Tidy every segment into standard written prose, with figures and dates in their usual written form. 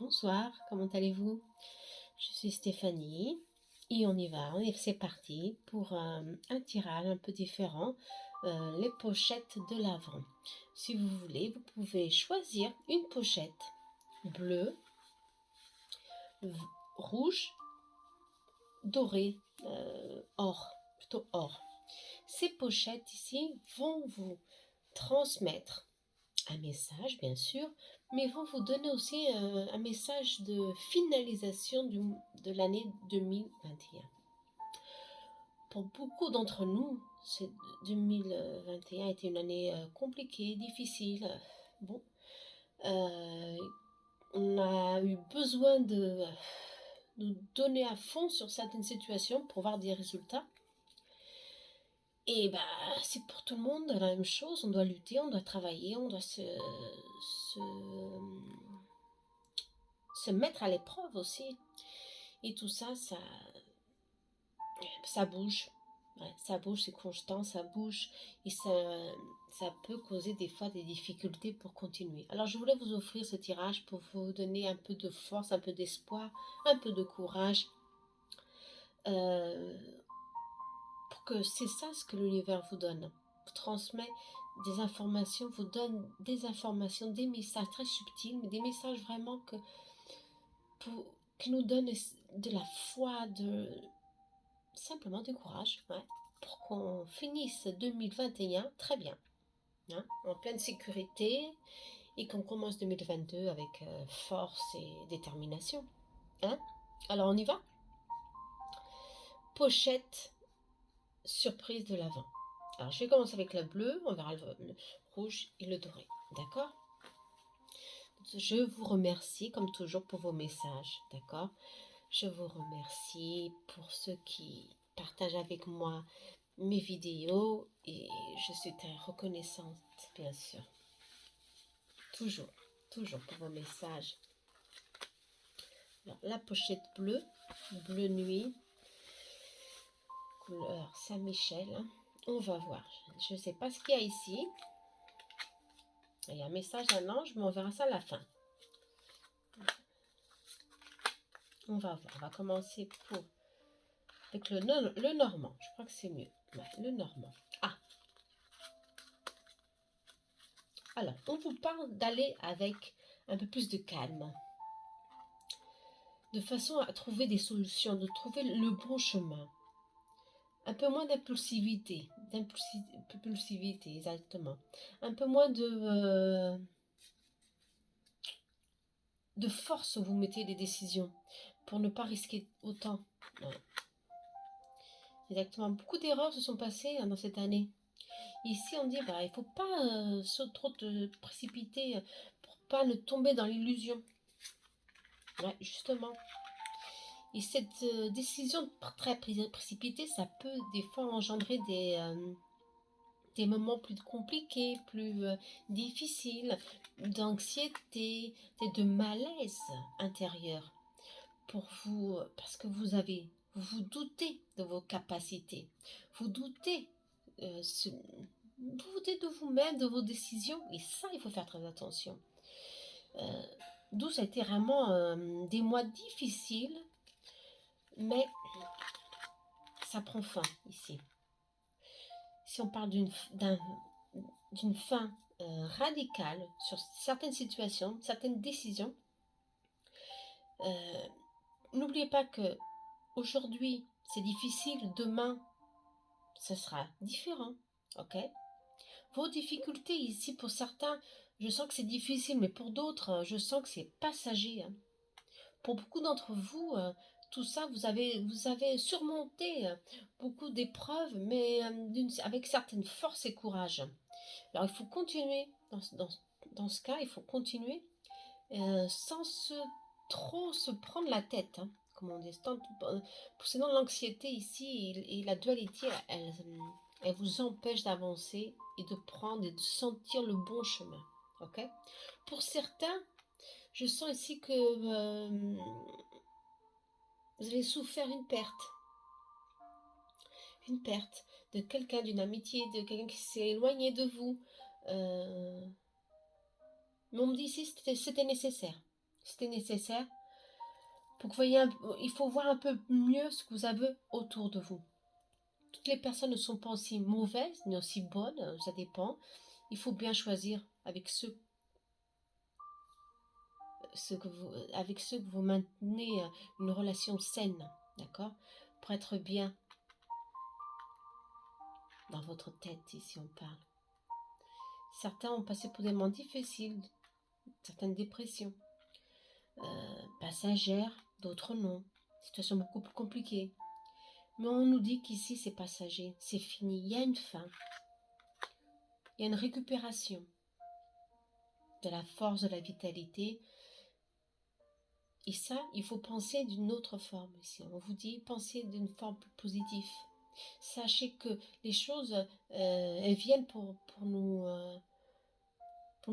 Bonsoir, comment allez-vous? Je suis Stéphanie et on y va, c'est parti pour un tirage un peu différent, les pochettes de l'Avent. Si vous voulez, vous pouvez choisir une pochette bleue, rouge, dorée, or, plutôt or. Ces pochettes ici vont vous transmettre un message, bien sûr, mais vont vous donner aussi un message de finalisation de l'année 2021. Pour beaucoup d'entre nous, 2021 a été une année compliquée, difficile. Bon, on a eu besoin de nous donner à fond sur certaines situations pour voir des résultats. Et bah, c'est pour tout le monde la même chose. On doit lutter, on doit travailler, on doit se mettre à l'épreuve aussi. Et tout ça, ça bouge. Ouais, ça bouge, c'est constant, ça bouge. Et ça peut causer des fois des difficultés pour continuer. Alors, je voulais vous offrir ce tirage pour vous donner un peu de force, un peu d'espoir, un peu de courage. Pour que c'est ça ce que l'univers vous donne. Vous transmet des informations, vous donne des informations, des messages très subtils, mais des messages vraiment qui nous donnent de la foi, simplement du courage, ouais, pour qu'on finisse 2021 très bien, hein, en pleine sécurité, et qu'on commence 2022 avec force et détermination. Hein. Alors on y va. Pochette surprise de l'Avent. Alors, je vais commencer avec le bleu, on verra le rouge et le doré. D'accord? Je vous remercie, comme toujours, pour vos messages. D'accord? Je vous remercie pour ceux qui partagent avec moi mes vidéos et je suis très reconnaissante, bien sûr. Toujours, toujours pour vos messages. Alors, la pochette bleue, bleu nuit, couleur Saint-Michel. On va voir. Je ne sais pas ce qu'il y a ici. Il y a un message d'un ange, mais on verra ça à la fin. On va voir. On va commencer avec le normand. Je crois que c'est mieux. Ouais, le normand. Ah. Alors, on vous parle d'aller avec un peu plus de calme. De façon à trouver des solutions, de trouver le bon chemin. Un peu moins d'impulsivité. D'impulsivité, exactement. Un peu moins de force où vous mettez les décisions pour ne pas risquer autant. Ouais. Exactement. Beaucoup d'erreurs se sont passées dans cette année. Ici, on dit, bah, il ne faut pas trop te précipiter pour pas ne tomber dans l'illusion. Ouais, justement. Et cette décision très précipitée, ça peut des fois engendrer des moments plus compliqués, plus difficiles, d'anxiété, de malaise intérieur pour vous, parce que vous doutez de vos capacités, vous doutez, vous doutez de vous-même, de vos décisions, et ça, il faut faire très attention. D'où ça a été vraiment des mois difficiles, mais ça prend fin ici. Si on parle d'une fin radicale sur certaines situations, certaines décisions, n'oubliez pas que aujourd'hui c'est difficile, demain ce sera différent, ok? Vos difficultés ici, pour certains, je sens que c'est difficile, mais pour d'autres, je sens que c'est passager. Hein. Pour beaucoup d'entre vous, tout ça, vous avez surmonté beaucoup d'épreuves, mais avec certaine force et courage. Alors, il faut continuer, dans ce cas, il faut continuer sans trop se prendre la tête, hein, comme on dit. Sinon, l'anxiété ici et la dualité, elle vous empêche d'avancer et de prendre et de sentir le bon chemin. Ok? Pour certains, je sens ici que vous avez souffert une perte. Une perte de quelqu'un, d'une amitié, de quelqu'un qui s'est éloigné de vous. Mais on me dit ici c'était nécessaire. C'était nécessaire pour que vous voyez, il faut voir un peu mieux ce que vous avez autour de vous. Toutes les personnes ne sont pas aussi mauvaises, ni aussi bonnes, ça dépend. Il faut bien choisir avec avec ceux que vous maintenez une relation saine, d'accord? Pour être bien dans votre tête, ici on parle. Certains ont passé pour des moments difficiles, certaines dépressions, passagères, d'autres non. Situation beaucoup plus compliquée. Mais on nous dit qu'ici c'est passager, c'est fini, il y a une fin, il y a une récupération de la force, de la vitalité. Et ça, il faut penser d'une autre forme ici. On vous dit, pensez d'une forme plus positive. Sachez que les choses, elles viennent pour nous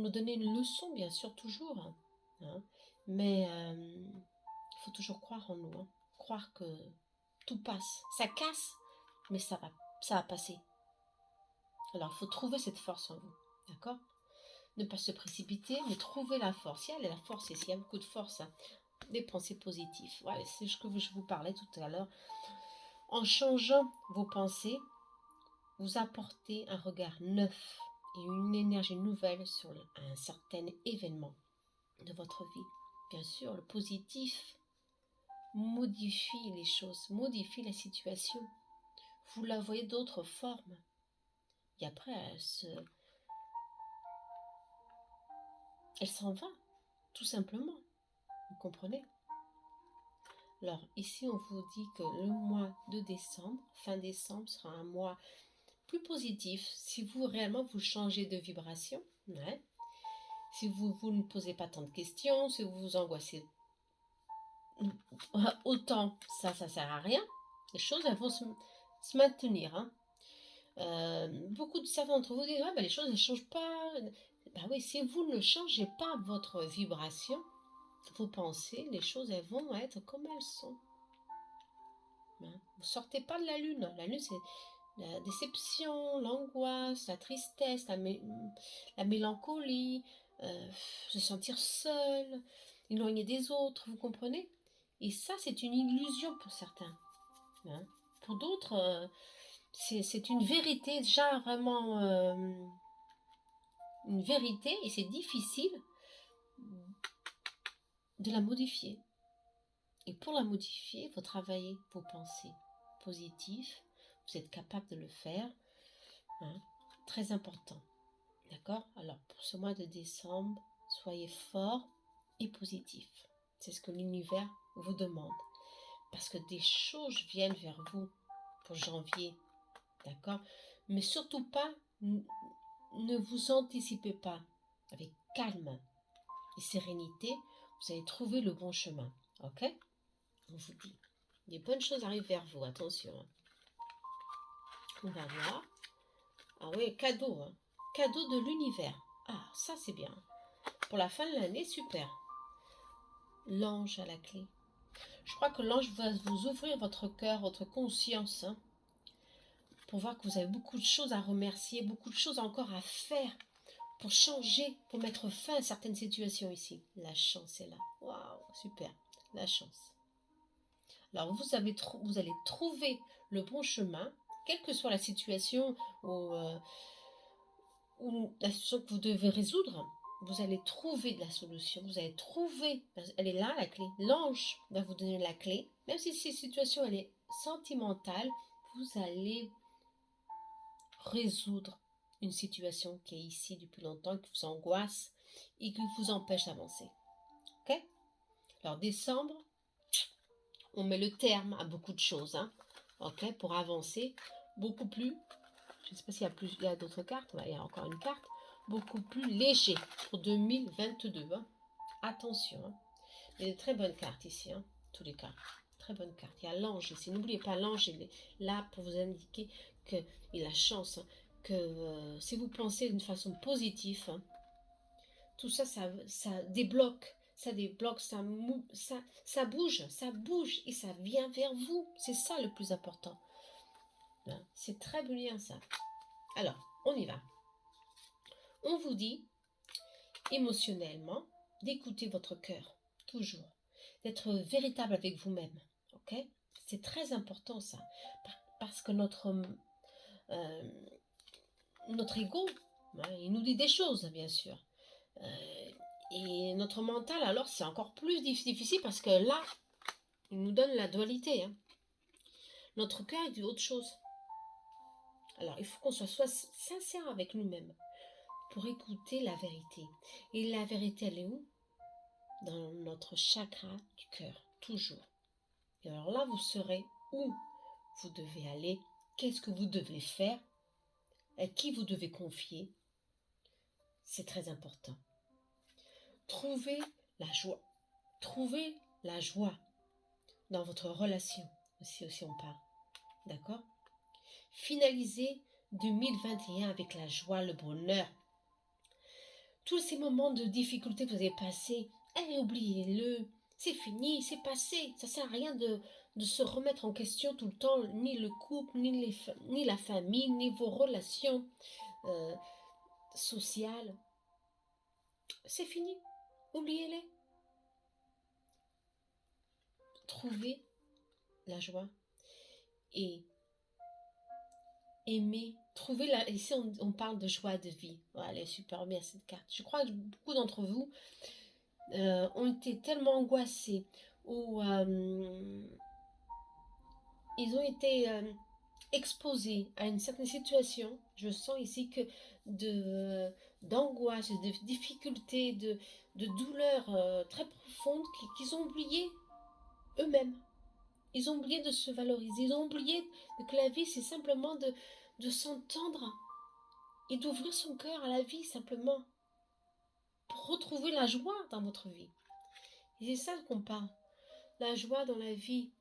donner une leçon, bien sûr, toujours. Hein. Mais il faut toujours croire en nous. Hein. Croire que tout passe. Ça casse, mais ça va passer. Alors, il faut trouver cette force en vous. D'accord? Ne pas se précipiter, mais trouver la force. Il y a la force ici, il y a beaucoup de force. Hein. Des pensées positives. Ouais, c'est ce que je vous parlais tout à l'heure. En changeant vos pensées, vous apportez un regard neuf et une énergie nouvelle sur un certain événement de votre vie. Bien sûr, le positif modifie les choses, modifie la situation. Vous la voyez d'autres formes. Et après, elle s'en va, tout simplement. Vous comprenez? Alors, ici, on vous dit que le mois de décembre, fin décembre, sera un mois plus positif si vous réellement vous changez de vibration. Ouais. Si vous ne posez pas tant de questions, si vous vous angoissez autant, ça sert à rien. Les choses, elles vont se maintenir. Hein. Beaucoup de savants d'entre vous disent, les choses ne changent pas. Oui, si vous ne changez pas votre vibration, vos pensées, les choses, elles vont être comme elles sont. Hein. Vous ne sortez pas de la lune. La lune, c'est la déception, l'angoisse, la tristesse, la mélancolie, se sentir seul, éloigné des autres, vous comprenez? Et ça, c'est une illusion pour certains. Hein. Pour d'autres, c'est une vérité, déjà vraiment une vérité, et c'est difficile de la modifier. Et pour la modifier, il faut travailler vos pensées positives. Vous êtes capable de le faire. Hein. Très important. D'accord? Alors, pour ce mois de décembre, soyez fort et positif. C'est ce que l'univers vous demande. Parce que des choses viennent vers vous pour janvier. D'accord? Mais surtout pas, ne vous anticipez pas. Avec calme et sérénité, vous allez trouver le bon chemin. Ok? On vous dit. Des bonnes choses arrivent vers vous. Attention. Hein. On va voir. Ah oui, cadeau. Hein. Cadeau de l'univers. Ah, ça c'est bien. Pour la fin de l'année, super. L'ange à la clé. Je crois que l'ange va vous ouvrir votre cœur, votre conscience, hein, pour voir que vous avez beaucoup de choses à remercier, beaucoup de choses encore à faire pour changer, pour mettre fin à certaines situations ici. La chance est là. Waouh, super. La chance. Alors, vous allez trouver le bon chemin, quelle que soit la situation ou la situation que vous devez résoudre. Vous allez trouver de la solution, vous allez trouver, elle est là la clé, l'ange va vous donner la clé, même si cette situation elle est sentimentale, vous allez résoudre une situation qui est ici depuis longtemps, qui vous angoisse et qui vous empêche d'avancer. Ok? Alors décembre, on met le terme à beaucoup de choses, hein, ok, pour avancer beaucoup plus, je ne sais pas s'il y a d'autres cartes, il y a encore une carte, beaucoup plus léger pour 2022. Hein. Attention. Hein. Il y a de très bonnes cartes ici. Hein. Tous les cas. Très bonnes cartes. Il y a l'ange ici. N'oubliez pas, l'ange est là pour vous indiquer qu'il a la chance. Hein, que si vous pensez d'une façon positive, hein, tout ça, ça débloque. Ça débloque, ça bouge. Ça bouge et ça vient vers vous. C'est ça le plus important. Hein. C'est très bien ça. Alors, on y va. On vous dit émotionnellement d'écouter votre cœur. toujours. D'être véritable avec vous-même, ok? C'est très important ça, parce que euh, notre ego, hein, il nous dit des choses, bien sûr. Et notre mental, alors, c'est encore plus difficile parce que là, il nous donne la dualité. Hein. Notre cœur, il dit autre chose. Alors, il faut qu'on soit sincère avec nous-mêmes pour écouter la vérité. Et la vérité, elle est où? Dans notre chakra du cœur, toujours. Et alors là, vous saurez où vous devez aller, qu'est-ce que vous devez faire, à qui vous devez confier. C'est très important. Trouvez la joie. Trouvez la joie dans votre relation, aussi on parle. D'accord? Finalisez 2021 avec la joie, le bonheur. Tous ces moments de difficulté que vous avez passés, oubliez-le. C'est fini, c'est passé. Ça ne sert à rien de se remettre en question tout le temps, ni le couple, ni la famille, ni vos relations sociales. C'est fini. Oubliez-les. Trouvez la joie et aimer. Trouvez la... Ici, on parle de joie de vie. Voilà, elle est super bien cette carte. Je crois que beaucoup d'entre vous ont été tellement angoissés ou ils ont été exposés à une certaine situation. Je sens ici que d'angoisse, de difficultés, de douleurs très profondes qu'ils ont oublié eux-mêmes. Ils ont oublié de se valoriser. Ils ont oublié que la vie, c'est simplement de s'entendre et d'ouvrir son cœur à la vie simplement pour retrouver la joie dans votre vie. Et c'est ça qu'on parle. La joie dans la vie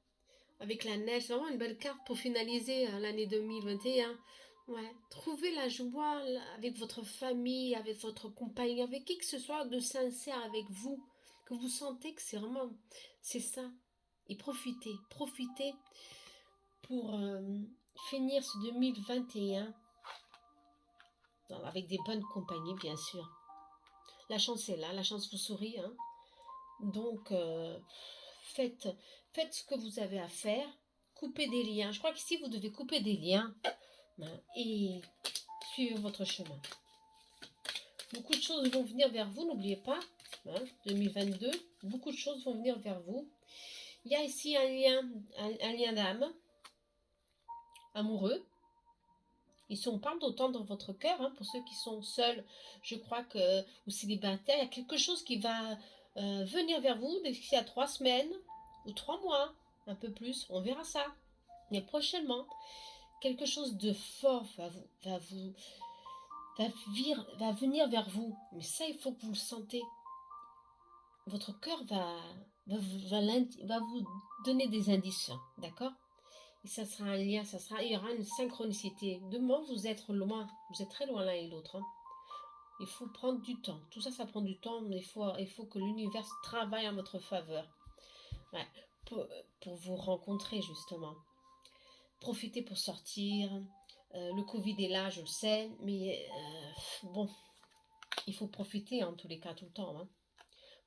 avec la neige. C'est vraiment une belle carte pour finaliser l'année 2021. Ouais. Trouvez la joie avec votre famille, avec votre compagnon, avec qui que ce soit de sincère avec vous. Que vous sentez que c'est ça. Et profitez pour finir ce 2021 avec des bonnes compagnies, bien sûr. La chance est là, la chance vous sourit. Hein. Donc, faites ce que vous avez à faire. Coupez des liens. Je crois qu'ici, vous devez couper des liens hein, et suivre votre chemin. Beaucoup de choses vont venir vers vous, n'oubliez pas. Hein, 2022, beaucoup de choses vont venir vers vous. Il y a ici un lien d'âme amoureux. Ici, on parle d'autant dans votre cœur, hein, pour ceux qui sont seuls, je crois que, ou célibataires, il y a quelque chose qui va venir vers vous d'ici à 3 semaines ou 3 mois, un peu plus, on verra ça. Mais prochainement, quelque chose de fort va venir vers vous. Mais ça, il faut que vous le sentez. Votre cœur va vous donner des indices, d'accord? Et ça sera un lien, il y aura une synchronicité. Demain, vous êtes loin, vous êtes très loin l'un et l'autre. Hein. Il faut prendre du temps. Tout ça, ça prend du temps, mais il faut que l'univers travaille en votre faveur. Ouais, pour vous rencontrer, justement. Profitez pour sortir. Le Covid est là, je le sais, mais bon, il faut profiter en tous les cas tout le temps. Hein.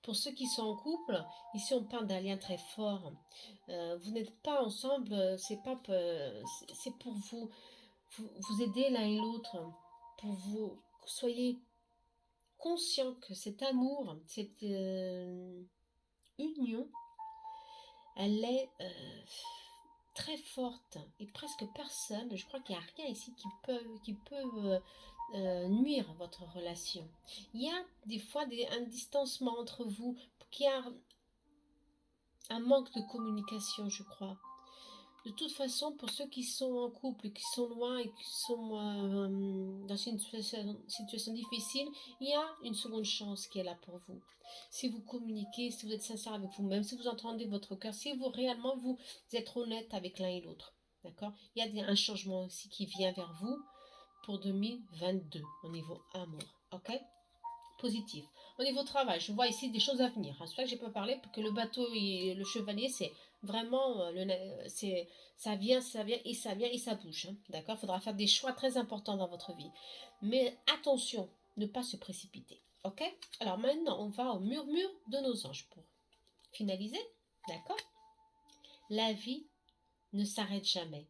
Pour ceux qui sont en couple, ici on parle d'un lien très fort. Vous n'êtes pas ensemble, c'est pour vous aider l'un et l'autre, pour vous soyez conscient que cet amour, cette union, elle est très forte et presque personne, je crois qu'il n'y a rien ici qui peut nuire à votre relation. Il y a des fois un distancement entre vous, qui a un manque de communication, je crois. De toute façon, pour ceux qui sont en couple, qui sont loin et qui sont dans une situation difficile, il y a une seconde chance qui est là pour vous. Si vous communiquez, si vous êtes sincère avec vous-même, si vous entendez votre cœur, si vous réellement vous êtes honnête avec l'un et l'autre. D'accord? Il y a un changement aussi qui vient vers vous pour 2022 au niveau amour. Ok? Positif. Au niveau travail, je vois ici des choses à venir. C'est pour ça que j'ai pas parlé, parce que le bateau et le chevalier, c'est vraiment, ça vient et ça vient et ça bouge. Hein. D'accord? Il faudra faire des choix très importants dans votre vie. Mais attention, ne pas se précipiter. Ok? Alors maintenant, on va au murmure de nos anges pour finaliser, d'accord? La vie ne s'arrête jamais.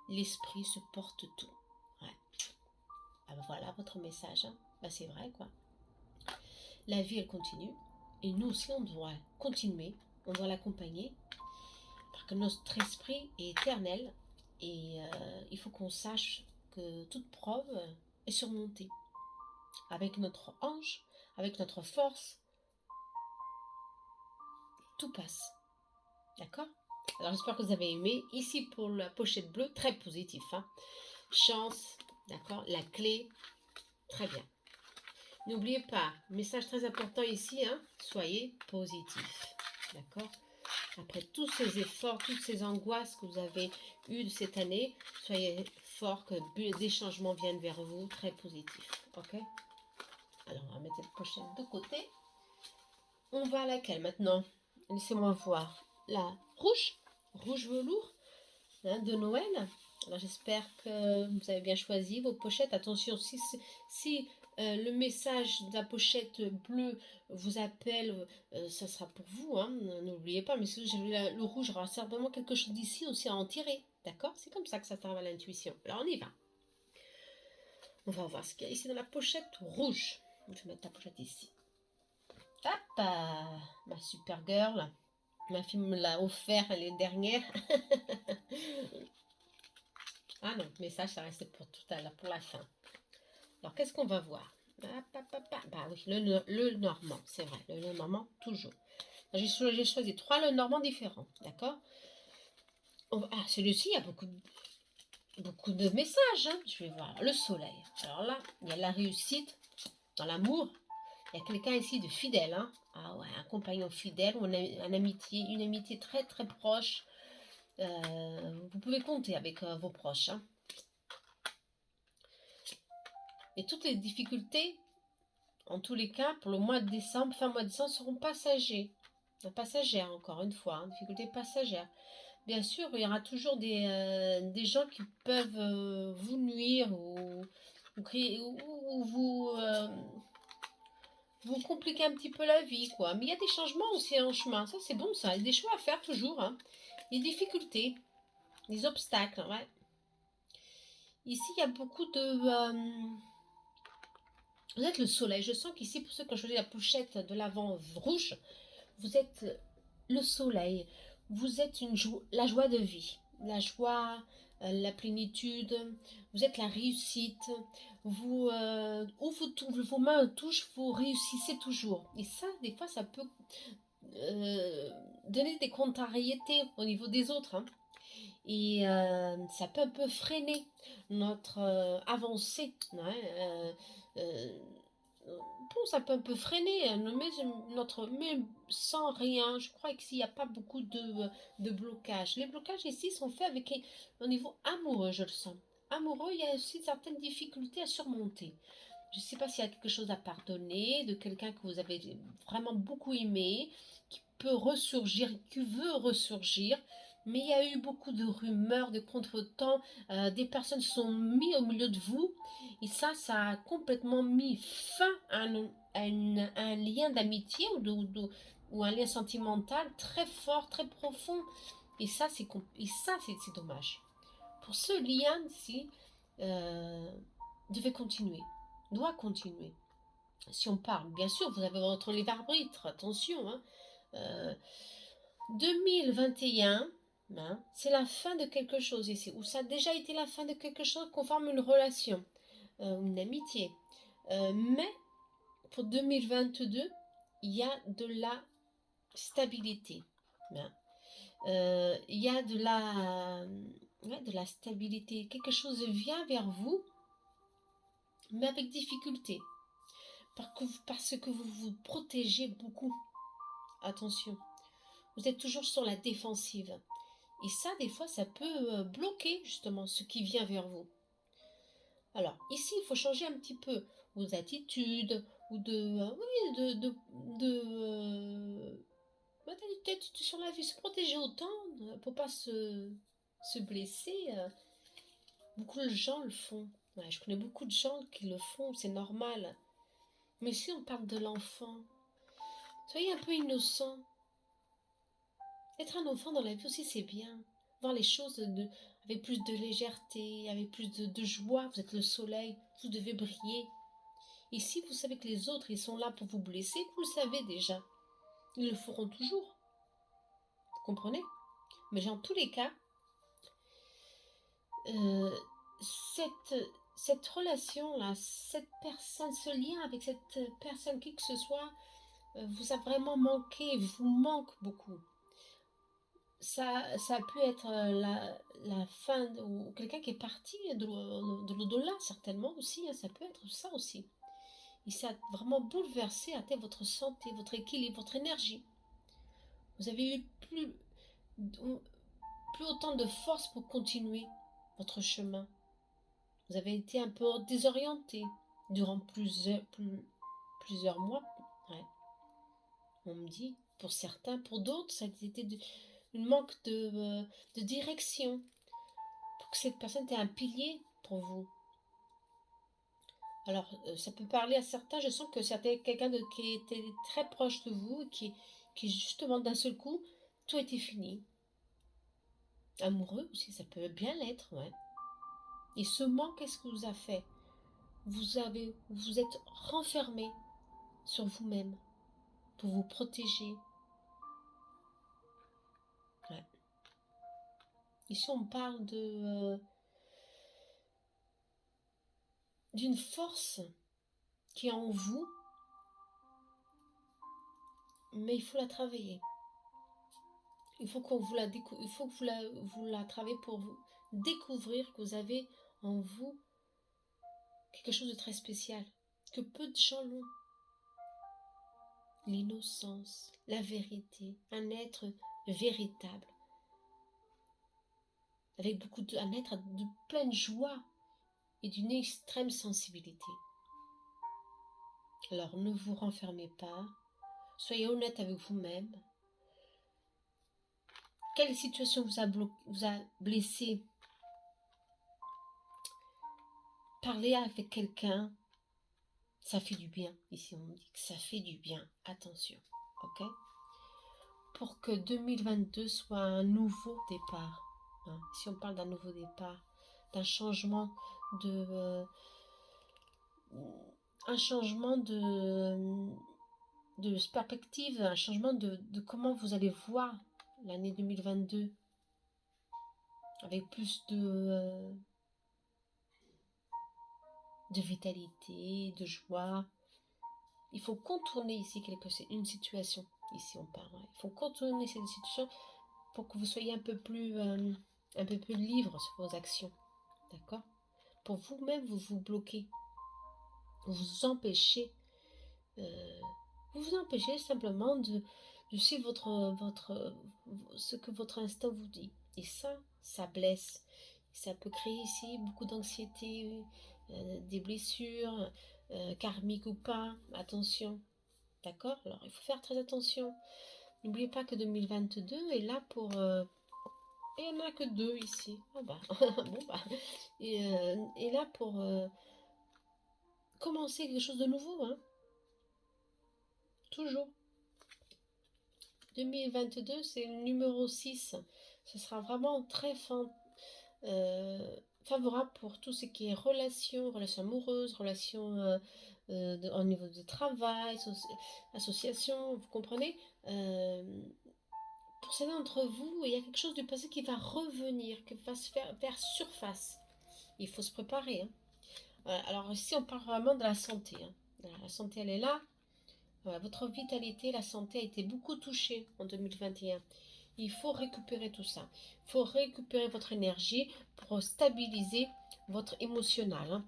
L'esprit supporte tout. Ouais. Ah ben voilà votre message. Hein. Ben c'est vrai quoi. La vie elle continue. Et nous aussi on doit continuer. On doit l'accompagner. Parce que notre esprit est éternel. Et il faut qu'on sache que toute preuve est surmontée. Avec notre ange, avec notre force, tout passe. D'accord? Alors j'espère que vous avez aimé. Ici pour la pochette bleue, très positif. Hein. Chance, d'accord? La clé, très bien. N'oubliez pas, message très important ici, hein, soyez positif. D'accord? Après tous ces efforts, toutes ces angoisses que vous avez eues cette année, soyez fort que des changements viennent vers vous, très positifs. Ok? Alors on va mettre cette pochette de côté. On va à laquelle maintenant? Laissez-moi voir. La rouge, rouge velours, hein, de Noël. Alors j'espère que vous avez bien choisi vos pochettes. Attention, si le message de la pochette bleue vous appelle, ça sera pour vous. Hein, n'oubliez pas, mais si j'ai le rouge, il y aura certainement quelque chose d'ici aussi à en tirer. D'accord? C'est comme ça que ça travaille à l'intuition. Alors on y va. On va voir ce qu'il y a ici dans la pochette rouge. Je vais mettre la pochette ici. Hop, ma super girl. Ma fille me l'a offert l'année dernière. Ah non, mais ça reste pour tout à l'heure, pour la fin. Alors, qu'est-ce qu'on va voir? Bah oui, le normand, c'est vrai, le normand, toujours. J'ai choisi 3 le normand différents, d'accord? Ah, celui-ci, il y a beaucoup de messages, hein. Je vais voir. Le soleil. Alors là, il y a la réussite dans l'amour. Il y a quelqu'un ici de fidèle, hein. Ah ouais, un compagnon fidèle, ou une amitié très très proche. Vous pouvez compter avec vos proches, hein. Et toutes les difficultés, en tous les cas, pour le mois de décembre, fin mois de décembre, seront passagères, encore une fois, hein, difficultés passagères. Bien sûr, il y aura toujours des gens qui peuvent vous nuire ou vous compliquer un petit peu la vie, quoi. Mais il y a des changements aussi en chemin, ça c'est bon, ça. Il y a des choix à faire toujours, hein. Des difficultés, des obstacles, ouais. Ici, il y a beaucoup de... vous êtes le soleil. Je sens qu'ici, pour ceux qui ont choisi la pochette de l'avant rouge, vous êtes le soleil. Vous êtes la joie de vie. La joie, la plénitude. Vous êtes la réussite. Où vos mains touchent, vous réussissez toujours. Et ça, des fois, ça peut donner des contrariétés au niveau des autres. Hein. Et ça peut un peu freiner notre avancée. Ouais, bon, ça peut un peu freiner, hein, mais sans rien. Je crois qu'ici, il n'y a pas beaucoup de blocages. Les blocages ici sont faits au niveau amoureux, je le sens. Amoureux, il y a aussi certaines difficultés à surmonter. Je ne sais pas s'il y a quelque chose à pardonner, de quelqu'un que vous avez vraiment beaucoup aimé, qui peut ressurgir, qui veut ressurgir. Mais il y a eu beaucoup de rumeurs, de contretemps, des personnes se sont mises au milieu de vous. Et ça a complètement mis fin à un lien d'amitié ou un lien sentimental très fort, très profond. Et ça, c'est dommage. Pour ce lien-ci, devait continuer, doit continuer. Si on parle, bien sûr, vous avez votre libre arbitre, attention. Hein, 2021, hein, c'est la fin de quelque chose ici, ou ça a déjà été la fin de quelque chose qu'on forme une relation, une amitié. Mais pour 2022, il y a de la stabilité. Hein. Il y a de la stabilité. Quelque chose vient vers vous, mais avec difficulté. Parce que vous vous protégez beaucoup. Attention. Vous êtes toujours sur la défensive. Et ça, des fois, ça peut bloquer justement ce qui vient vers vous. Alors, ici, il faut changer un petit peu vos attitudes ou sur la vie, se protéger autant pour pas se blesser. Beaucoup de gens le font. Ouais, je connais beaucoup de gens qui le font, c'est normal. Mais si on parle de l'enfant, soyez un peu innocent. Être un enfant dans la vie aussi, c'est bien. Voir les choses avec plus de légèreté, avec plus de joie. Vous êtes le soleil, vous devez briller. Et si vous savez que les autres, ils sont là pour vous blesser, vous le savez déjà. Ils le feront toujours. Vous comprenez? Mais en tous les cas, euh, cette, cette relation-là, cette personne, ce lien avec cette personne, qui que ce soit, vous a vraiment manqué, vous manque beaucoup. Ça a pu être la fin, ou quelqu'un qui est parti de l'au-delà, certainement aussi, hein, ça peut être ça aussi. Et ça a vraiment bouleversé à terre votre santé, votre équilibre, votre énergie. Vous avez eu plus autant de force pour continuer votre chemin. Vous avez été un peu désorienté durant plusieurs mois. Ouais. On me dit, pour certains, pour d'autres, ça a été une manque de direction. Pour que cette personne ait un pilier pour vous. Alors, ça peut parler à certains, je sens que c'était quelqu'un qui était très proche de vous, qui justement d'un seul coup, tout était fini. Amoureux aussi, ça peut bien l'être, ouais. Et ce manque, qu'est-ce que vous a fait? Vous êtes renfermé sur vous-même pour vous protéger. Ouais. Ici, on parle d'une force qui est en vous, mais il faut la travailler. Il faut qu'on vous il faut que vous la travaillez pour vous découvrir que vous avez en vous quelque chose de très spécial, que peu de gens l'ont. L'innocence, la vérité, un être véritable, avec un être de pleine joie et d'une extrême sensibilité. Alors ne vous renfermez pas, soyez honnête avec vous-même. Quelle situation vous a blessé? Parlez avec quelqu'un, ça fait du bien. Ici on dit que ça fait du bien, attention, ok? Pour que 2022 soit un nouveau départ. Hein. Si on parle d'un nouveau départ, d'un changement un changement de perspective, un changement de comment vous allez voir l'année 2022 avec plus de vitalité, de joie. Il faut contourner ici une situation. Ici on parle. Il faut contourner cette situation pour que vous soyez un peu plus libre sur vos actions. D'accord? Pour vous-même, vous bloquez. Vous empêchez. Vous empêchez simplement de suivre ce que votre instinct vous dit. Et ça blesse. Ça peut créer ici beaucoup d'anxiété, des blessures, karmiques ou pas. Attention. D'accord? Alors, il faut faire très attention. N'oubliez pas que 2022 est là pour... et il n'y en a que 2 ici. Ah bah, bon bah. Et là pour commencer quelque chose de nouveau, hein. Toujours. 2022, c'est le numéro 6. Ce sera vraiment très favorable pour tout ce qui est relations amoureuses, relations au niveau de travail, association, vous comprenez? Pour certains d'entre vous, il y a quelque chose du passé qui va revenir, qui va se faire surface. Il faut se préparer. Hein. Alors ici, on parle vraiment de la santé. Hein. La santé, elle est là. Votre vitalité, la santé a été beaucoup touchée en 2021. Il faut récupérer tout ça. Il faut récupérer votre énergie pour stabiliser votre émotionnel.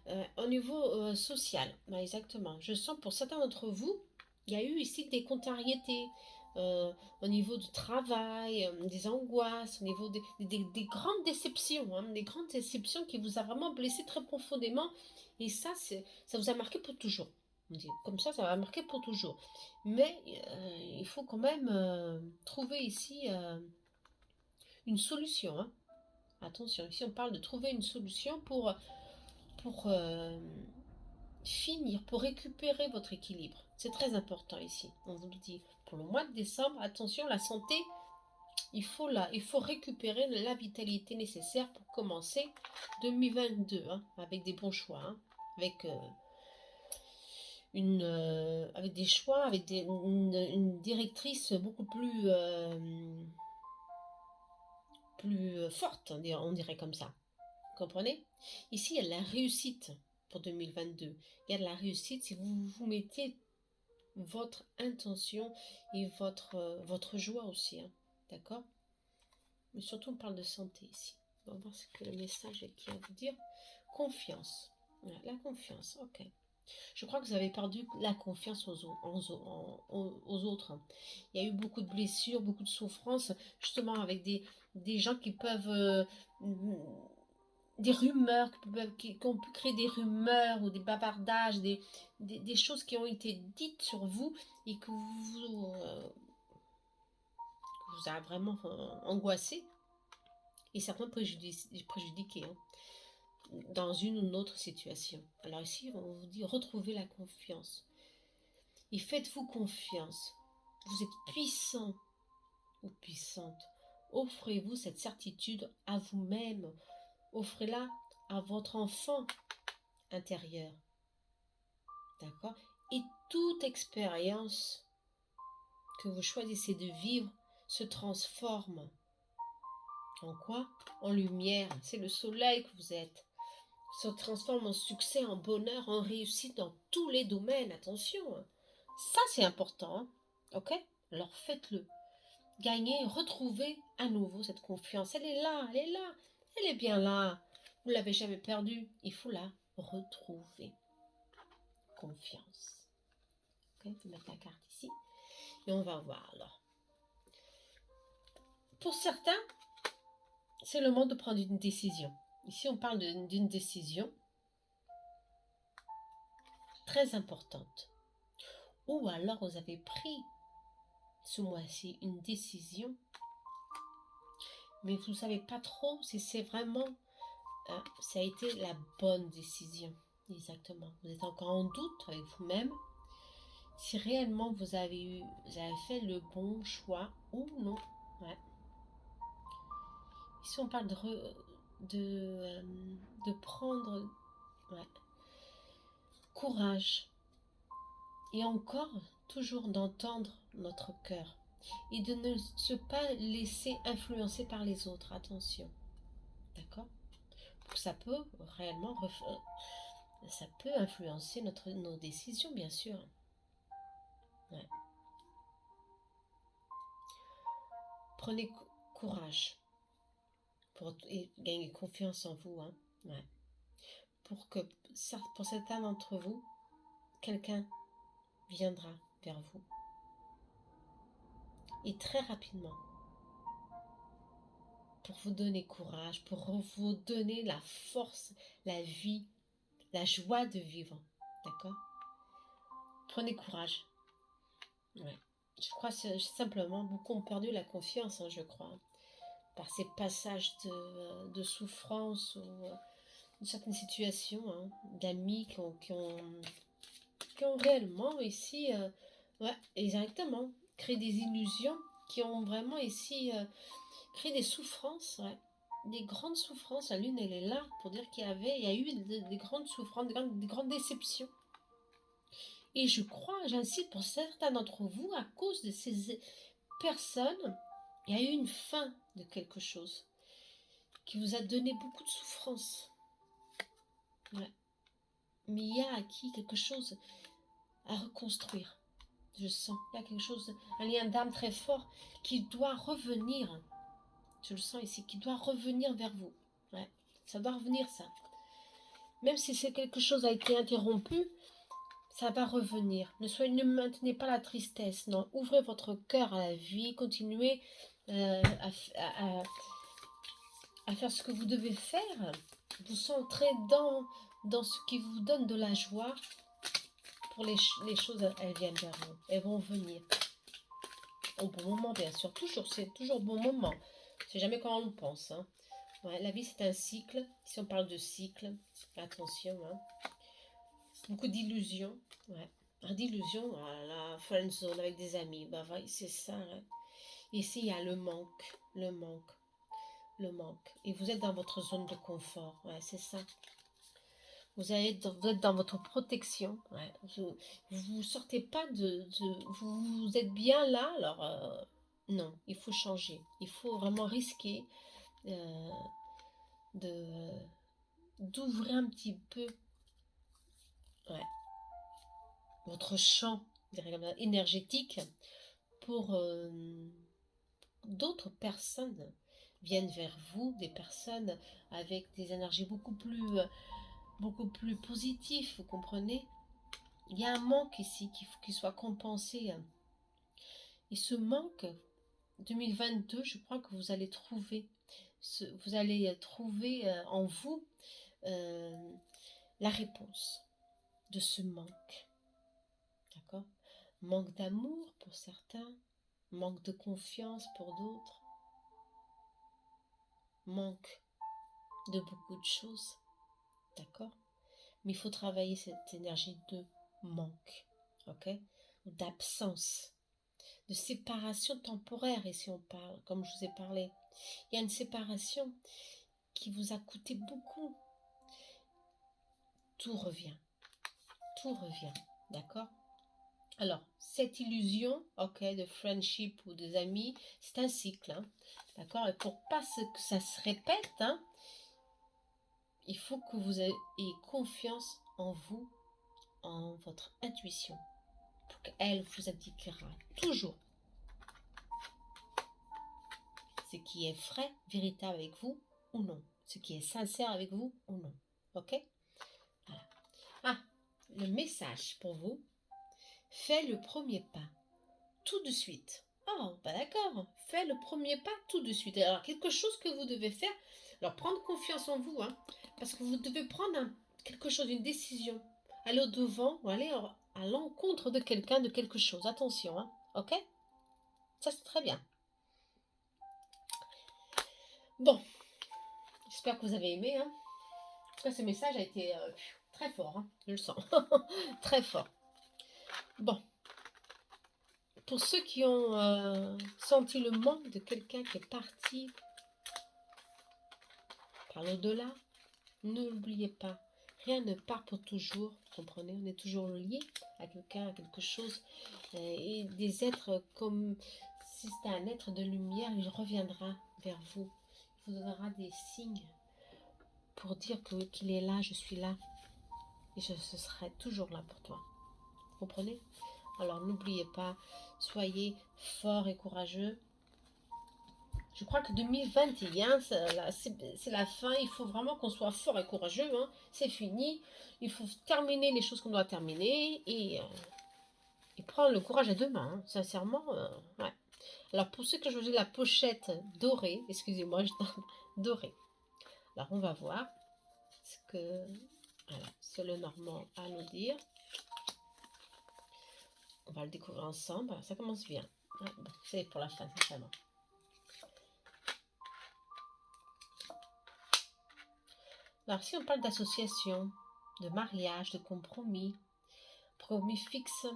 Hein. Au niveau social, exactement. Je sens pour certains d'entre vous, il y a eu ici des contrariétés au niveau du travail, des angoisses, au niveau des grandes déceptions, hein, des grandes déceptions qui vous a vraiment blessé très profondément. Et ça vous a marqué pour toujours. On dit, comme ça va marquer pour toujours. Mais il faut quand même trouver ici une solution. Hein. Attention, ici on parle de trouver une solution pour finir, pour récupérer votre équilibre. C'est très important ici. On vous le dit. Pour le mois de décembre, attention, la santé, il faut récupérer la vitalité nécessaire pour commencer 2022, hein, avec des bons choix, hein, avec, avec des choix, avec une directrice beaucoup plus forte, on dirait comme ça. Vous comprenez? Ici, il y a la réussite pour 2022. Il y a de la réussite si vous mettez votre intention et votre joie aussi, hein. D'accord? Mais surtout, on parle de santé ici. On va voir ce que le message est qui a à vous dire. Confiance. Voilà, la confiance, ok. Je crois que vous avez perdu la confiance aux autres. Il y a eu beaucoup de blessures, beaucoup de souffrances, justement avec des gens qui peuvent... des rumeurs, qui ont pu créer des rumeurs ou des bavardages, des choses qui ont été dites sur vous et que vous a vraiment angoissé et certains préjudiqués, hein, dans une ou une autre situation. Alors ici, on vous dit retrouvez la confiance et faites-vous confiance. Vous êtes puissant ou puissante. Offrez-vous cette certitude à vous-même. Offrez-la à votre enfant intérieur. D'accord? Et toute expérience que vous choisissez de vivre se transforme. En quoi? En lumière. C'est le soleil que vous êtes. Se transforme en succès, en bonheur, en réussite dans tous les domaines. Attention. Ça, c'est important. Hein? Ok? Alors faites-le. Gagnez, retrouvez à nouveau cette confiance. Elle est là, elle est là. Elle est bien là. Vous ne l'avez jamais perdue. Il faut la retrouver. Confiance. Ok? Je vais mettre la carte ici. Et on va voir alors. Pour certains, c'est le moment de prendre une décision. Ici, on parle d'une décision très importante. Ou alors, vous avez pris ce mois-ci une décision, mais vous ne savez pas trop si c'est vraiment, ça a été la bonne décision. Exactement. Vous êtes encore en doute avec vous-même si réellement vous avez fait le bon choix ou non. Ouais. Ici, on parle de prendre, ouais, courage et encore toujours d'entendre notre cœur et de ne se pas laisser influencer par les autres. Attention, d'accord? Ça peut réellement ça peut influencer nos décisions, bien sûr. Ouais. Prenez courage et gagner confiance en vous, hein. Ouais. Pour certains d'entre vous, quelqu'un viendra vers vous et très rapidement pour vous donner courage, pour vous donner la force, la vie, la joie de vivre. D'accord? Prenez courage. Ouais. Je crois simplement, beaucoup ont perdu la confiance, hein, je crois, par ces passages de souffrance ou de certaines situations, hein, d'amis qui ont réellement ici, ouais, exactement, créé des illusions, qui ont vraiment ici créé des souffrances, ouais, des grandes souffrances. La lune, elle est là pour dire il y a eu des grandes souffrances, des grandes déceptions. Et je crois, j'insiste pour certains d'entre vous, à cause de ces personnes, il y a eu une fin de quelque chose qui vous a donné beaucoup de souffrance. Ouais. Mais il y a acquis quelque chose à reconstruire. Je sens, il y a quelque chose, un lien d'âme très fort qui doit revenir. Je le sens ici, qui doit revenir vers vous. Ouais. Ça doit revenir, ça. Même si c'est quelque chose a été interrompu, ça va revenir. Ne maintenez pas la tristesse, non. Ouvrez votre cœur à la vie, continuez à faire ce que vous devez faire. Vous centrez dans ce qui vous donne de la joie. Pour les choses, elles viennent vers vous. Elles vont venir. Au bon moment, bien sûr. C'est toujours au bon moment. C'est jamais quand on le pense. Hein. Ouais, la vie, c'est un cycle. Si on parle de cycle, attention. Hein. Beaucoup d'illusions. Ouais. D'illusions, la friend zone avec des amis. Bah, c'est ça. Hein. Ici, il y a le manque, le manque, le manque. Et vous êtes dans votre zone de confort. Ouais, c'est ça. Vous êtes dans votre protection. Ouais. Vous ne sortez pas vous êtes bien là. Alors, non, il faut changer. Il faut vraiment risquer euh, de d'ouvrir un petit peu, ouais, votre champ énergétique pour d'autres personnes viennent vers vous, des personnes avec des énergies beaucoup plus positives, vous comprenez? Il y a un manque ici qu'il faut qu'il soit compensé. Et ce manque, 2022, je crois que vous allez trouver, vous allez trouver en vous euh, la réponse de ce manque. D'accord? Manque d'amour pour certains, manque de confiance pour d'autres, manque de beaucoup de choses. D'accord? Mais il faut travailler cette énergie de manque. Ok? D'absence, de séparation temporaire, et si on parle, comme je vous ai parlé. Il y a une séparation qui vous a coûté beaucoup. Tout revient. Tout revient. D'accord? Alors, cette illusion, ok, de friendship ou des amis, c'est un cycle, hein, d'accord? Et pour pas que ça se répète, hein, il faut que vous ayez confiance en vous, en votre intuition, pour qu'elle vous indiquera toujours ce qui est vrai, véritable avec vous ou non, ce qui est sincère avec vous ou non, ok? Voilà. Ah, le message pour vous, fais le premier pas. Tout de suite. Oh, bah d'accord. Fais le premier pas tout de suite. Alors, quelque chose que vous devez faire, alors prendre confiance en vous, hein, parce que vous devez prendre quelque chose, une décision. Aller au-devant ou aller à l'encontre de quelqu'un, de quelque chose. Attention, hein, ok? Ça, c'est très bien. Bon, j'espère que vous avez aimé. Hein. En tout cas, ce message a été très fort, hein, je le sens. Très fort. Bon. Pour ceux qui ont senti le manque de quelqu'un qui est parti par l'au-delà, n'oubliez pas, rien ne part pour toujours, vous comprenez, on est toujours lié à quelqu'un, à quelque chose, et des êtres comme, si c'est un être de lumière, il reviendra vers vous, il vous donnera des signes pour dire qu'il est là, je suis là, et je serai toujours là pour toi, vous comprenez? Alors n'oubliez pas, soyez forts et courageux. Je crois que 2021, c'est la fin. Il faut vraiment qu'on soit fort et courageux. Hein. C'est fini. Il faut terminer les choses qu'on doit terminer et prendre le courage à deux mains. Hein. Sincèrement, ouais. Alors pour ceux que je vous dis la pochette dorée, excusez-moi, dorée. Alors on va voir ce que voilà, c'est le Normand à nous dire. On va le découvrir ensemble. Ça commence bien. Ouais, bon, c'est pour la fin, sincèrement. Alors, si on parle d'association, de mariage, de compromis fixe,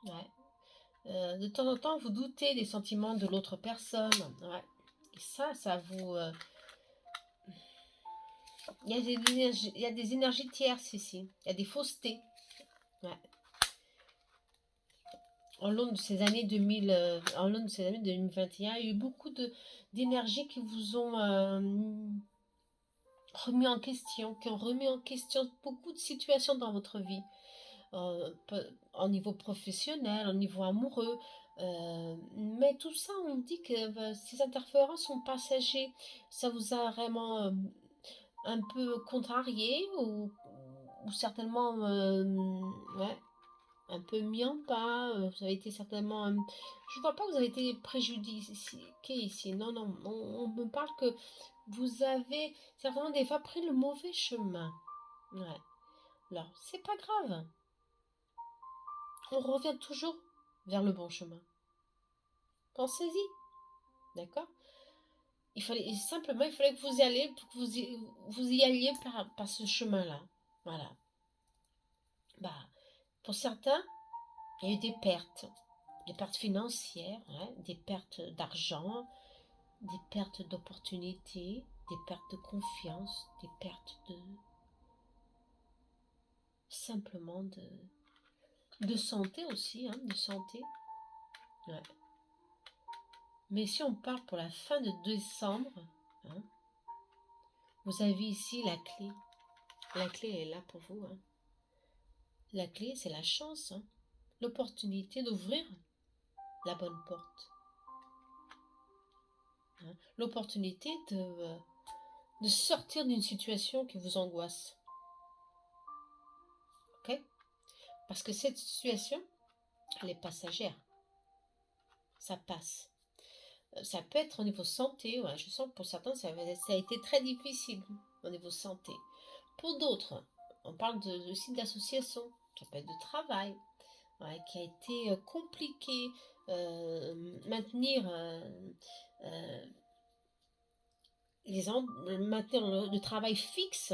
ouais. De temps en temps, vous doutez des sentiments de l'autre personne, ouais. Et ça vous... il y a des énergies tierces ici, il y a des faussetés, ouais. En long de ces années 2021, il y a eu beaucoup d'énergies qui vous ont remis en question, qui ont remis en question beaucoup de situations dans votre vie. Au niveau professionnel, au niveau amoureux. Mais tout ça, on dit que ces interférences sont passagers. Ça vous a vraiment un peu contrarié ou certainement ouais, un peu mis en bas. Vous avez été certainement... je ne vois pas que vous avez été préjudicié ici. Non, non, on me parle que vous avez certainement des fois pris le mauvais chemin. Ouais. Alors, c'est pas grave. On revient toujours vers le bon chemin. Pensez-y, d'accord? Il fallait que vous y alliez, que vous y alliez par ce chemin-là. Voilà. Bah, pour certains, il y a eu des pertes. des pertes financières, hein, des pertes d'argent, des pertes d'opportunités, des pertes de confiance, des pertes de... simplement de santé aussi, hein, de santé. Ouais. Mais si on part pour la fin de décembre, hein, vous avez ici la clé. La clé est là pour vous. Hein. La clé, c'est la chance, hein, l'opportunité d'ouvrir la bonne porte. Hein, l'opportunité de sortir d'une situation qui vous angoisse. Ok? Parce que cette situation, elle est passagère. Ça passe. Ça peut être au niveau santé. Ouais, je sens que pour certains, ça a été très difficile au niveau santé. Pour d'autres, on parle aussi d'association. Ça peut être de travail. Ouais, qui a été compliqué. Maintenir maintenir le travail fixe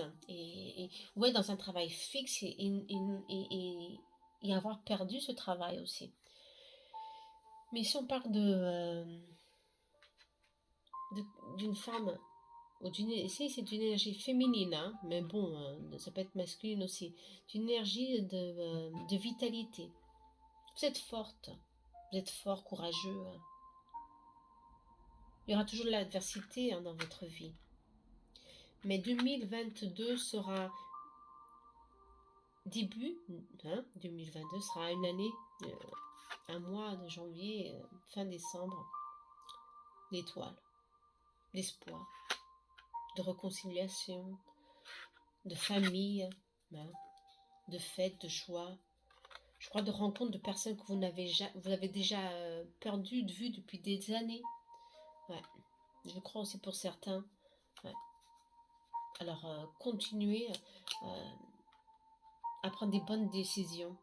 ouais, dans un travail fixe et avoir perdu ce travail aussi. Mais si on parle d'une femme ou ici c'est d'une énergie féminine, hein, mais bon, ça peut être masculine aussi, d'une énergie de vitalité. Vous êtes forte, vous êtes fort, courageux. Hein. Il y aura toujours de l'adversité, hein, dans votre vie. Mais 2022 sera début, hein, 2022 sera une année, un mois de janvier, fin décembre, l'étoile, l'espoir, de réconciliation, de famille, hein, de fête, de joie. Je crois de rencontres de personnes que vous avez déjà perdu de vue depuis des années. Ouais, je crois aussi pour certains. Ouais. Alors, continuez à prendre des bonnes décisions.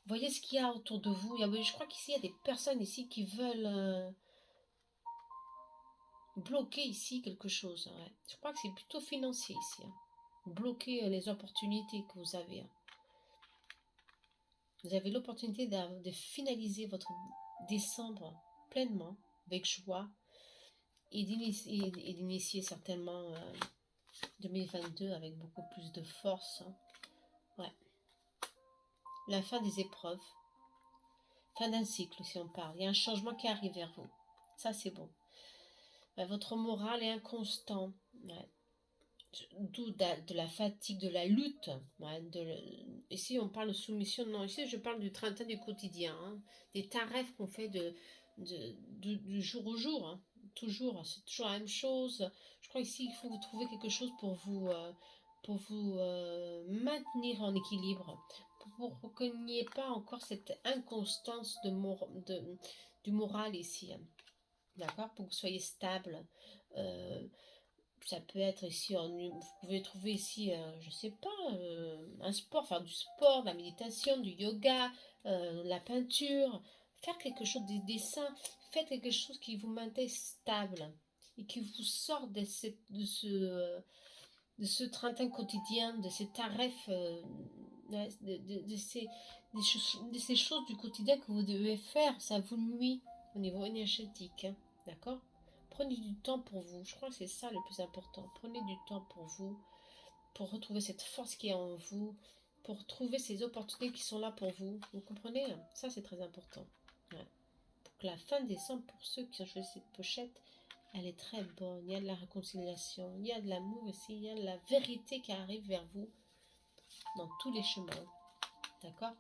Voyez ce qu'il y a autour de vous. Je crois qu'ici, il y a des personnes ici qui veulent bloquer ici quelque chose. Ouais. Je crois que c'est plutôt financier ici. Hein. Bloquer les opportunités que vous avez. Hein. Vous avez l'opportunité de finaliser votre décembre pleinement, avec joie, et d'initier certainement 2022 avec beaucoup plus de force. Hein. Ouais. La fin des épreuves. Fin d'un cycle, si on parle. Il y a un changement qui arrive vers vous. Ça, c'est bon. Votre moral est inconstant. Ouais. D'où de la fatigue, de la lutte. Ouais, ici, on parle de soumission. Non, ici, je parle du train du quotidien. Hein, des tarefs qu'on fait du jour au jour. Hein, toujours, c'est toujours la même chose. Je crois ici qu'il faut vous trouver quelque chose pour vous maintenir en équilibre. Pour qu'il n'y ait pas encore cette inconstance du moral ici. Hein, d'accord? Pour que vous soyez stable. Ça peut être ici, vous pouvez trouver ici, je sais pas, un sport, faire du sport, de la méditation, du yoga, la peinture, faire quelque chose, des dessins, faites quelque chose qui vous maintient stable et qui vous sort de ce train-train quotidien, de ces tarefs, de ces choses du quotidien que vous devez faire, ça vous nuit au niveau énergétique, hein, d'accord? Prenez du temps pour vous. Je crois que c'est ça le plus important. Prenez du temps pour vous, pour retrouver cette force qui est en vous, pour trouver ces opportunités qui sont là pour vous. Vous comprenez? Ça, c'est très important. Ouais. Pour que la fin décembre, pour ceux qui ont choisi cette pochette, elle est très bonne. Il y a de la réconciliation, il y a de l'amour aussi, il y a de la vérité qui arrive vers vous dans tous les chemins. D'accord?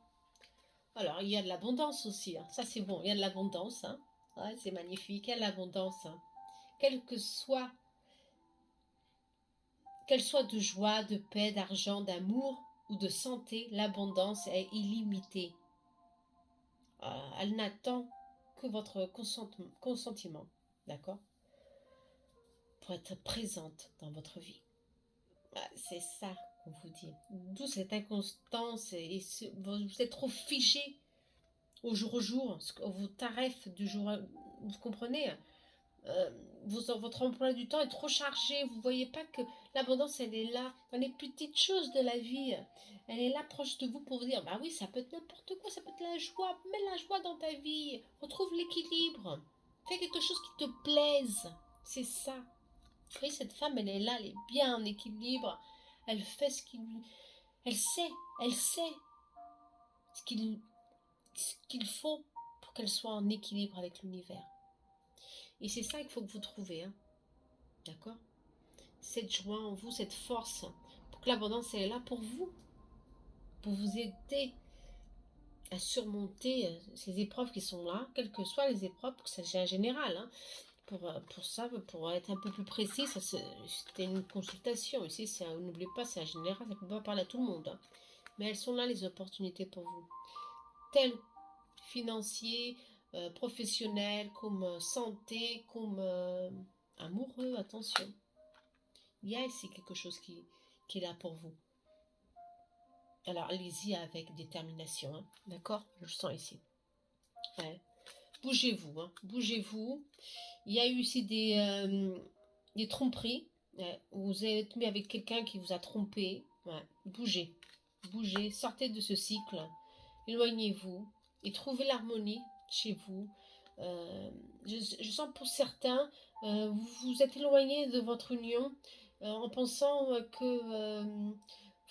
Alors, il y a de l'abondance aussi. Hein. Ça, c'est bon. Il y a de l'abondance. Hein. Ouais, c'est magnifique. Il y a de l'abondance. Hein. Qu'elle soit de joie, de paix, d'argent, d'amour ou de santé, l'abondance est illimitée. Elle n'attend que votre consentiment, d'accord? Pour être présente dans votre vie. C'est ça qu'on vous dit. D'où cette inconstance et vous êtes trop figé au jour, vos tarifs du jour, vous comprenez? Votre emploi du temps est trop chargé. Vous ne voyez pas que l'abondance, elle est là, dans les petites choses de la vie. Elle est là proche de vous pour vous dire, bah oui, ça peut être n'importe quoi, ça peut être la joie. Mets la joie dans ta vie. Retrouve l'équilibre. Fais quelque chose qui te plaise. C'est ça. Vous voyez, cette femme, elle est là, elle est bien en équilibre. Elle fait ce qu'il... Elle sait ce qu'il faut pour qu'elle soit en équilibre avec l'univers. Et c'est ça qu'il faut que vous trouviez. Hein. D'accord? Cette joie en vous, cette force, pour que l'abondance elle est là pour vous aider à surmonter ces épreuves qui sont là, quelles que soient les épreuves, pour que ça soit général. Hein. Pour ça, pour être un peu plus précis, c'était une consultation. Ici, n'oubliez pas, c'est un général, ça ne peut pas parler à tout le monde. Hein. Mais elles sont là, les opportunités pour vous. Telles financiers, professionnels, comme santé, comme amoureux, attention. Il y a ici quelque chose qui est là pour vous. Alors, allez-y avec détermination, hein. D'accord? Je le sens ici. Ouais. Bougez-vous, hein. Bougez-vous. Il y a eu ici des tromperies. Ouais. Vous êtes mis avec quelqu'un qui vous a trompé. Ouais. Bougez. Bougez. Sortez de ce cycle. Éloignez-vous. Et trouvez l'harmonie chez vous. Je sens pour certains, vous vous êtes éloigné de votre union en pensant que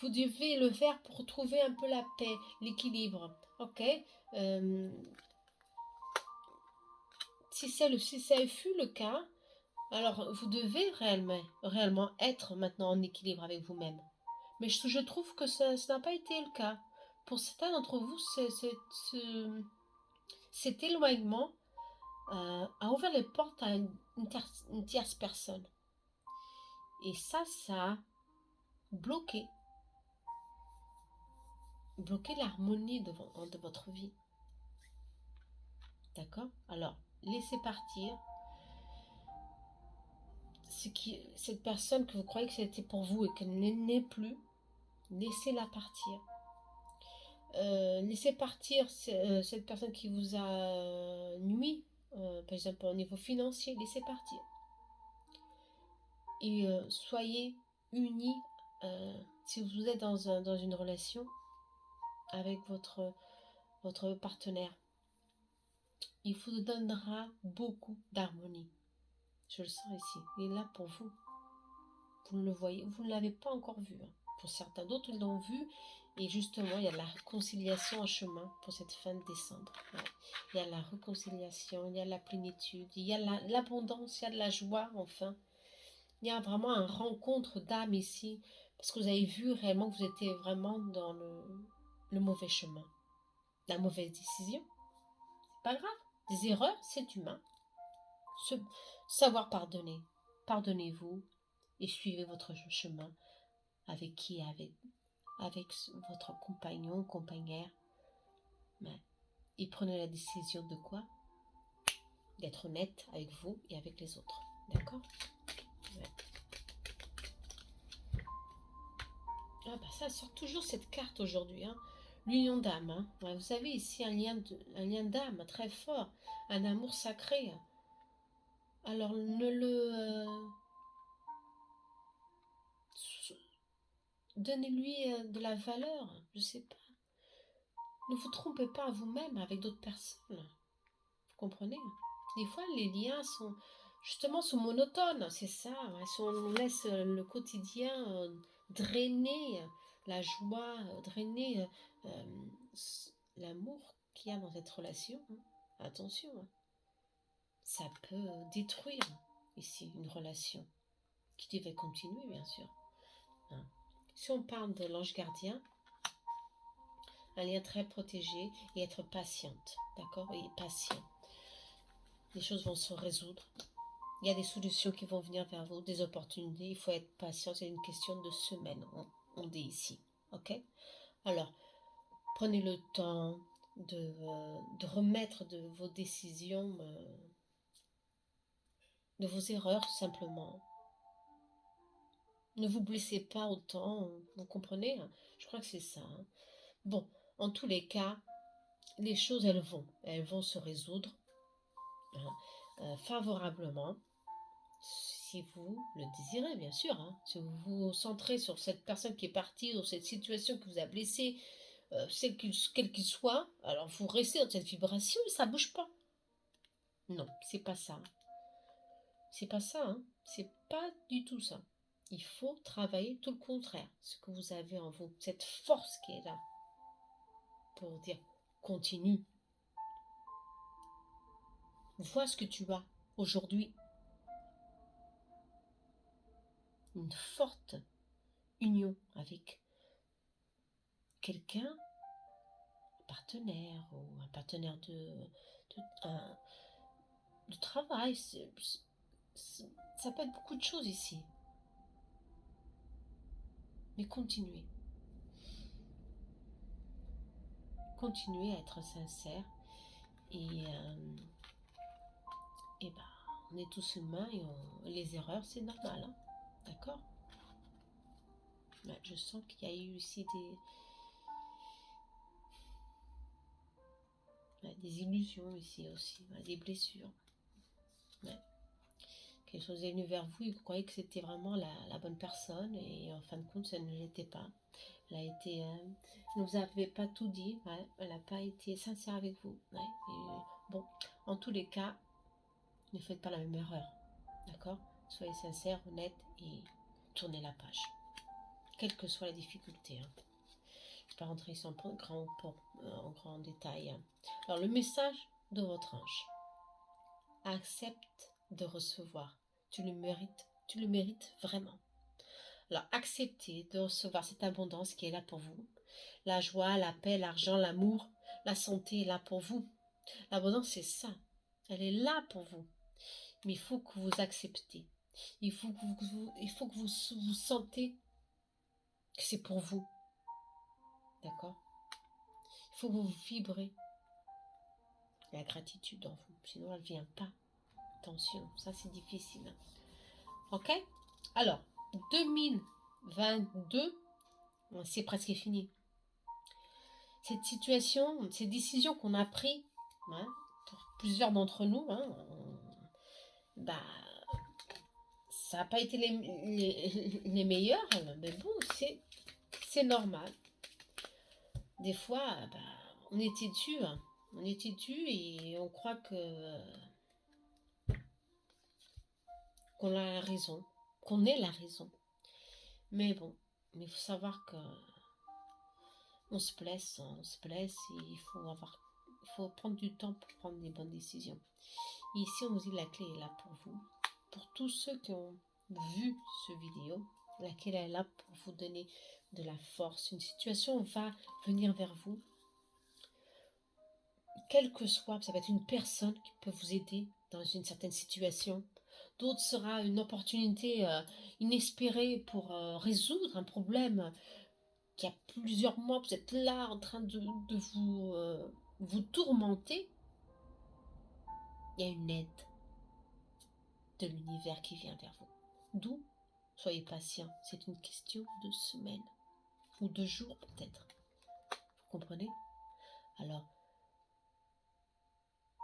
vous devez le faire pour trouver un peu la paix, l'équilibre. Ok. Euh, si ça fut le cas, alors vous devez réellement être maintenant en équilibre avec vous-même. Mais je trouve que ça n'a pas été le cas. Pour certains d'entre vous, cet éloignement a ouvert les portes à une tierce personne. Et ça a bloqué l'harmonie de votre vie. D'accord? Alors, laissez partir cette personne que vous croyez que c'était pour vous et qu'elle n'est plus. Laissez-la partir. Laissez partir cette personne qui vous a nui, par exemple au niveau financier, laissez partir. Et soyez unis si vous êtes dans une relation avec votre partenaire. Il vous donnera beaucoup d'harmonie. Je le sens ici. Il est là pour vous. Vous ne le voyez, vous ne l'avez pas encore vu. Hein. Pour certains d'autres, ils l'ont vu. Et justement, il y a la réconciliation en chemin pour cette fin de décembre. Ouais. Il y a la réconciliation, il y a la plénitude, il y a l'abondance, il y a de la joie, enfin. Il y a vraiment une rencontre d'âme ici. Parce que vous avez vu réellement que vous étiez vraiment dans le mauvais chemin. La mauvaise décision. C'est pas grave. Des erreurs, c'est humain. Savoir pardonner. Pardonnez-vous et suivez votre chemin avec qui? Avec votre compagnon, compagnaire. Et prenez la décision de quoi? D'être honnête avec vous et avec les autres. D'accord? Ouais. Ah bah ça sort toujours cette carte aujourd'hui. Hein. L'union d'âme. Hein. Ouais, vous avez ici un lien d'âme très fort. Un amour sacré. Alors donnez-lui de la valeur. Je sais pas. Ne vous trompez pas à vous-même avec d'autres personnes. Vous comprenez? Des fois, les liens sont monotones, c'est ça. Ouais. Si on laisse le quotidien drainer la joie, drainer l'amour qu'il y a dans cette relation, hein. Attention, hein. Ça peut détruire ici une relation qui devait continuer, bien sûr. Hein. Si on parle de l'ange gardien, un lien très protégé et être patiente, d'accord? Et patient. Les choses vont se résoudre. Il y a des solutions qui vont venir vers vous, des opportunités. Il faut être patient, c'est une question de semaine, on dit ici. Ok? Alors, prenez le temps de remettre de vos décisions, de vos erreurs simplement. Ne vous blessez pas autant, vous comprenez? Je crois que c'est ça. Hein. Bon, en tous les cas, les choses, elles vont se résoudre. Hein. favorablement, si vous le désirez, bien sûr. Hein. Si vous vous centrez sur cette personne qui est partie ou cette situation qui vous a blessé, quel qu'il soit, alors vous restez dans cette vibration et ça bouge pas. Non, c'est pas ça. C'est pas ça, hein. C'est pas du tout ça. Il faut travailler tout le contraire, ce que vous avez en vous, cette force qui est là, pour dire continue. Vois ce que tu as aujourd'hui. Une forte union avec quelqu'un, un partenaire ou un partenaire de travail. Ça peut être beaucoup de choses ici. Mais continuez. Continuez à être sincère et ben, on est tous humains et les erreurs, c'est normal. Hein. D'accord? Ouais, je sens qu'il y a eu ici des illusions ici aussi, des blessures. Ouais. Quelque chose est venu vers vous et vous croyez que c'était vraiment la bonne personne et en fin de compte, ça ne l'était pas. Elle a été, ne vous avez pas tout dit, ouais, elle n'a pas été sincère avec vous. Ouais, et, bon, en tous les cas, ne faites pas la même erreur. D'accord? Soyez sincère, honnête et tournez la page. Quelle que soit la difficulté. Hein. Je ne vais pas rentrer ici en grand détail. Hein. Alors, le message de votre ange. Accepte de recevoir. Tu le mérites vraiment. Alors, acceptez de recevoir cette abondance qui est là pour vous. La joie, la paix, l'argent, l'amour, la santé est là pour vous. L'abondance, c'est ça. Elle est là pour vous. Mais il faut que vous acceptez. Il faut que vous sentez que c'est pour vous. D'accord? Il faut que vous vibrez la gratitude en vous. Sinon, elle ne vient pas. Attention, ça c'est difficile. Ok? Alors, 2022, c'est presque fini. Cette situation, ces décisions qu'on a prises, hein, pour plusieurs d'entre nous, hein, bah, ça n'a pas été les meilleures, mais bon, c'est normal. Des fois, bah, on était dessus, hein, et on croit qu'on a la raison, qu'on est la raison. Mais bon, il faut savoir que on se blesse et il faut prendre du temps pour prendre des bonnes décisions. Et ici, on vous dit la clé est là pour vous. Pour tous ceux qui ont vu ce vidéo, la clé est là pour vous donner de la force. Une situation va venir vers vous. Quel que soit, ça va être une personne qui peut vous aider dans une certaine situation. D'autres sera une opportunité inespérée pour résoudre un problème qui a plusieurs mois, vous êtes là en train de vous tourmenter. Il y a une aide de l'univers qui vient vers vous. D'où, soyez patient, c'est une question de semaines ou de jours peut-être. Vous comprenez? Alors,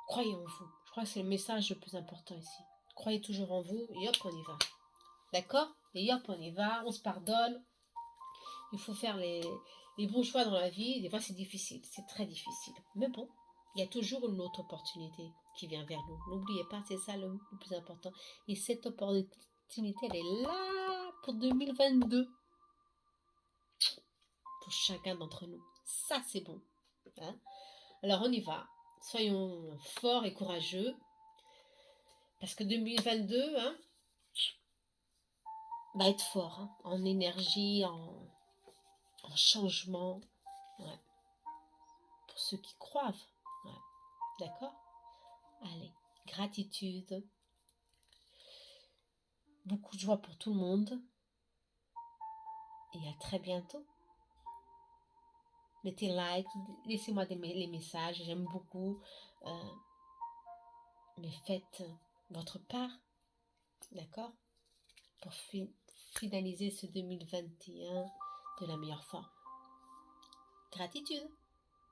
croyez en vous. Je crois que c'est le message le plus important ici. Croyez toujours en vous et hop, on y va. D'accord? Et hop, on y va, on se pardonne. Il faut faire les bons choix dans la vie. Des fois, c'est difficile, c'est très difficile. Mais bon, il y a toujours une autre opportunité qui vient vers nous. N'oubliez pas, c'est ça le plus important. Et cette opportunité, elle est là pour 2022. Pour chacun d'entre nous. Ça, c'est bon. Hein? Alors, on y va. Soyons forts et courageux. Parce que 2022 hein, va être fort. Hein, en énergie, en changement. Ouais. Pour ceux qui croient. Ouais. D'accord? Allez, gratitude. Beaucoup de joie pour tout le monde. Et à très bientôt. Mettez like, laissez-moi les messages, j'aime beaucoup. Mais faites votre part, d'accord? Pour finaliser ce 2021 de la meilleure forme. Gratitude!